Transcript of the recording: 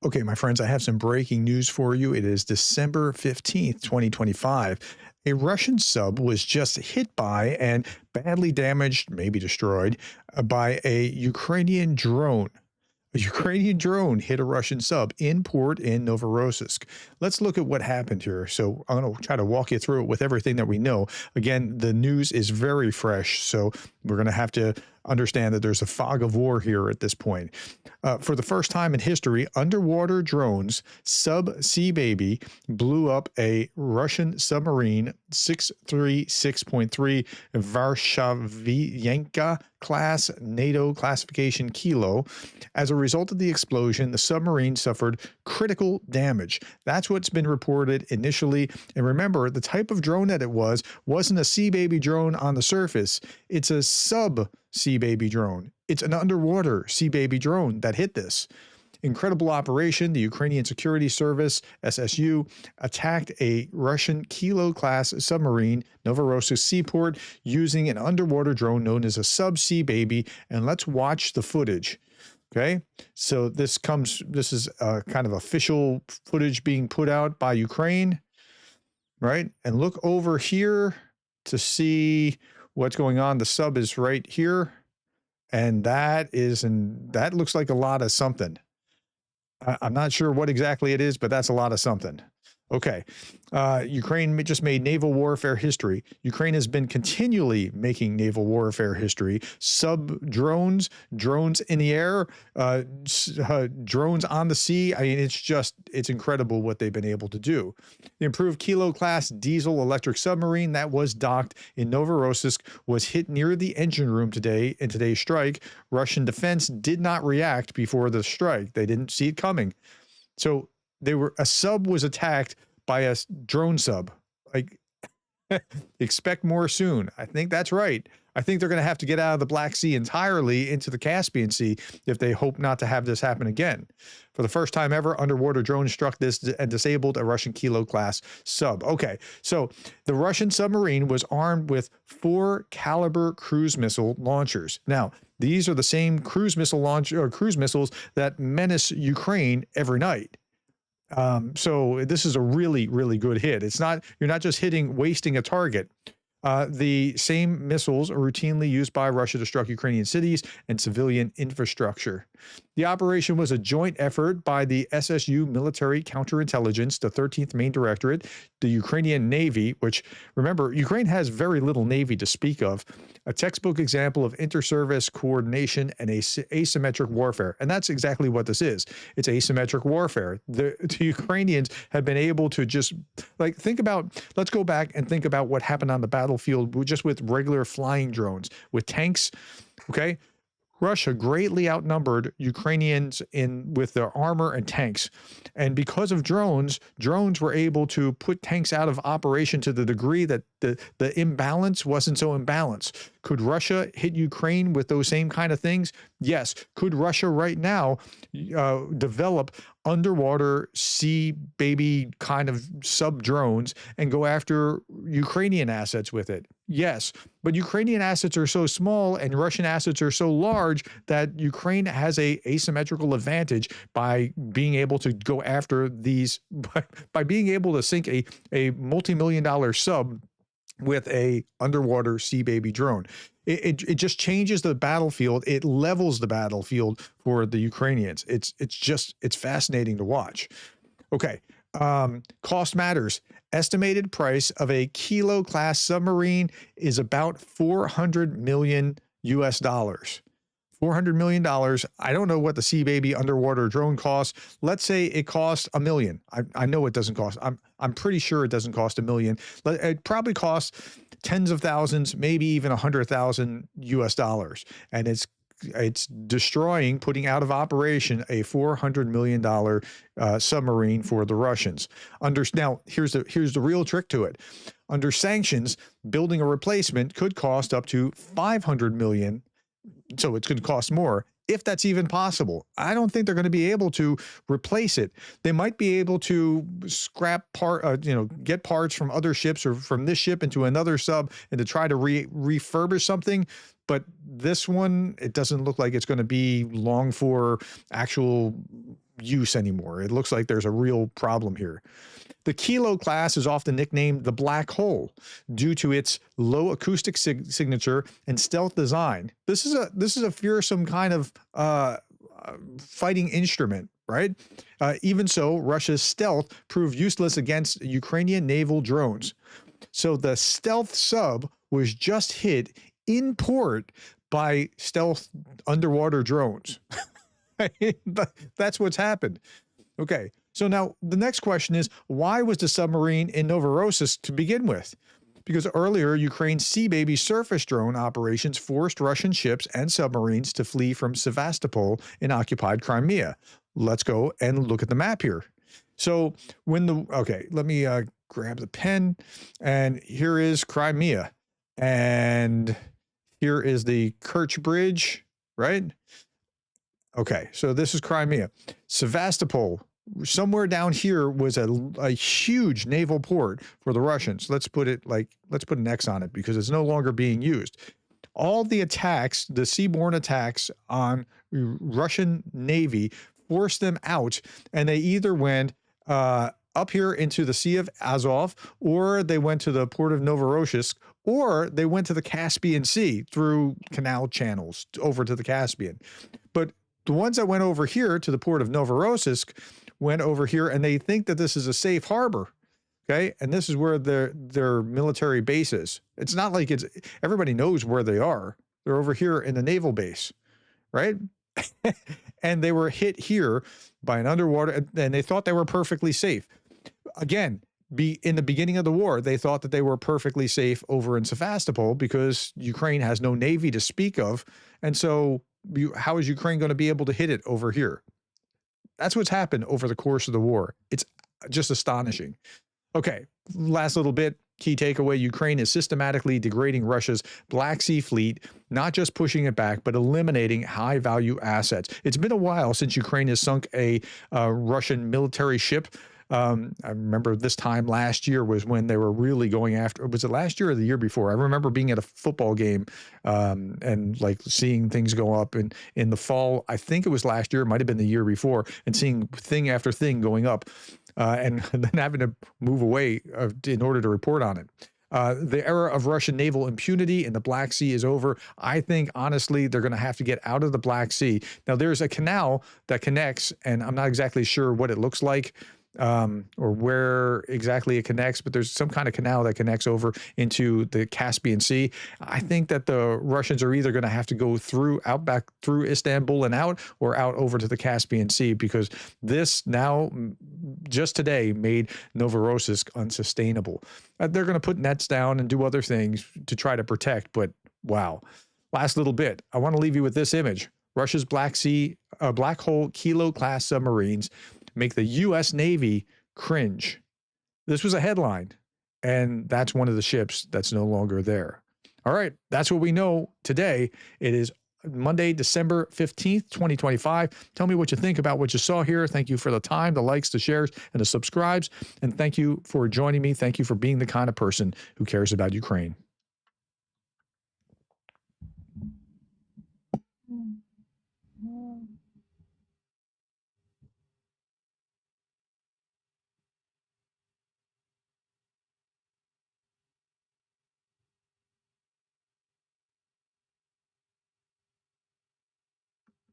Okay, my friends, I have some breaking news for you. It is December 15th, 2025. A Russian sub was just hit by and badly damaged, maybe destroyed, by a Ukrainian drone. A Ukrainian drone hit a Russian sub in port in Novorossiysk. Let's look at what happened here. So I'm going to try to walk you through it with everything that we know. Again, the news is very fresh, so we're going to have to understand that there's a fog of war here at this point. For the first time in history, underwater drones, Sub-Sea Baby, blew up a Russian submarine 636.3 Varshavienka class NATO classification Kilo. As a result of the explosion, the submarine suffered critical damage. That's what's been reported initially. And remember, the type of drone that it wasn't a Sea Baby drone on the surface. It's a Sub-Sea Baby drone. It's an underwater Sea Baby drone that hit this. Incredible operation. The Ukrainian Security Service, SSU, attacked a Russian Kilo-class submarine, Novorossiysk seaport, using an underwater drone known as a Sub-Sea Baby. And let's watch the footage. Okay, so this is kind of official footage being put out by Ukraine, right? And look over here to see what's going on. The sub is right here. And that looks like a lot of something. I'm not sure what exactly it is, but that's a lot of something. Okay. Ukraine just made naval warfare history. Ukraine has been continually making naval warfare history. Drones in the air, drones on the sea. I mean, it's incredible what they've been able to do. The improved Kilo-class diesel electric submarine that was docked in Novorossiysk was hit near the engine room today in today's strike. Russian defense did not react before the strike. They didn't see it coming. So a sub was attacked by a drone sub. Like, expect more soon. I think that's right. I think they're going to have to get out of the Black Sea entirely into the Caspian Sea if they hope not to have this happen again. For the first time ever, underwater drones struck this and disabled a Russian Kilo-class sub. Okay, so the Russian submarine was armed with 4 Caliber cruise missile launchers. Now, these are the same cruise missiles that menace Ukraine every night. So this is a really, really good hit. You're not just wasting a target. The same missiles are routinely used by Russia to strike Ukrainian cities and civilian infrastructure. The operation was a joint effort by the SSU Military Counterintelligence, the 13th Main Directorate, the Ukrainian Navy, which, remember, Ukraine has very little Navy to speak of, a textbook example of inter-service coordination and asymmetric warfare. And that's exactly what this is. It's asymmetric warfare. The Ukrainians have been able to just, let's go back and think about what happened on the battlefield just with regular flying drones, with tanks, okay? Russia greatly outnumbered Ukrainians with their armor and tanks. And because of drones were able to put tanks out of operation to the degree that the imbalance wasn't so imbalanced. Could Russia hit Ukraine with those same kind of things? Yes. Could Russia right now develop underwater Sea Baby kind of sub drones and go after Ukrainian assets with it? Yes. But Ukrainian assets are so small and Russian assets are so large that Ukraine has a asymmetrical advantage by being able to go after these, by being able to sink a multi-million-dollar sub with a underwater Sea Baby drone. It just changes the battlefield. It levels the battlefield for the Ukrainians. It's fascinating to watch. Okay. Cost matters. Estimated price of a Kilo-class submarine is about $400 million US. $400 million. I don't know what the Sea Baby underwater drone costs. Let's say it costs $1 million. I know it doesn't cost. I'm pretty sure it doesn't cost $1 million. It probably costs tens of thousands, maybe even 100,000 US dollars. And it's destroying, putting out of operation a $400 million submarine for the Russians. Now, here's the real trick to it. Under sanctions, building a replacement could cost up to $500 million. So it's going to cost more, if that's even possible. I don't think they're going to be able to replace it. They might be able to scrap get parts from other ships or from this ship into another sub and to try to refurbish something. But this one, it doesn't look like it's going to be long for actual use anymore. It looks like there's a real problem here. The Kilo class is often nicknamed the Black Hole due to its low acoustic signature and stealth design. This is a fearsome kind of fighting instrument, right? Even so, Russia's stealth proved useless against Ukrainian naval drones. So the stealth sub was just hit in port by stealth underwater drones. That's what's happened. Okay, so now the next question is, why was the submarine in Novorossiysk to begin with? Because earlier, Ukraine's Sea Baby surface drone operations forced Russian ships and submarines to flee from Sevastopol in occupied Crimea. Let's go and look at the map here. So okay, let me grab the pen, and here is Crimea, and here is the Kerch Bridge, right? Okay, so this is Crimea. Sevastopol, somewhere down here, was a huge naval port for the Russians. Let's put an X on it because it's no longer being used. All the attacks, the seaborne attacks on Russian Navy forced them out, and they either went up here into the Sea of Azov, or they went to the port of Novorossiysk, or they went to the Caspian Sea through canal channels over to the Caspian. But the ones that went over here to the port of Novorossiysk went over here, and they think that this is a safe harbor. Okay, and this is where their military base is. It's not like everybody knows where they are. They're over here in the naval base, right? And they were hit here by an underwater, and they thought they were perfectly safe. Again, in the beginning of the war, they thought that they were perfectly safe over in Sevastopol because Ukraine has no navy to speak of, and so how is Ukraine going to be able to hit it over here? That's what's happened over the course of the war. It's just astonishing. Okay, last little bit. Key takeaway: Ukraine is systematically degrading Russia's Black Sea fleet, not just pushing it back, but eliminating high-value assets. It's been a while since Ukraine has sunk a Russian military ship. I remember this time last year was when they were really going after. Was it last year or the year before? I remember being at a football game and like seeing things go up in the fall. I think it was last year. It might have been the year before, and seeing thing after thing going up, and then having to move away in order to report on it. The era of Russian naval impunity in the Black Sea is over. I think, honestly, they're going to have to get out of the Black Sea. Now, there's a canal that connects, and I'm not exactly sure what it looks like, or where exactly it connects, but there's some kind of canal that connects over into the Caspian Sea. I think that the Russians are either going to have to go back through Istanbul and out, or out over to the Caspian Sea, because this now, just today, made Novorossiysk unsustainable. They're going to put nets down and do other things to try to protect, but wow. Last little bit, I want to leave you with this image. Russia's Black Hole Kilo class submarines make the U.S. Navy cringe. This was a headline, and that's one of the ships that's no longer there. All right, that's what we know today. It is Monday, December 15th, 2025. Tell me what you think about what you saw here. Thank you for the time, the likes, the shares, and the subscribes. And thank you for joining me. Thank you for being the kind of person who cares about Ukraine.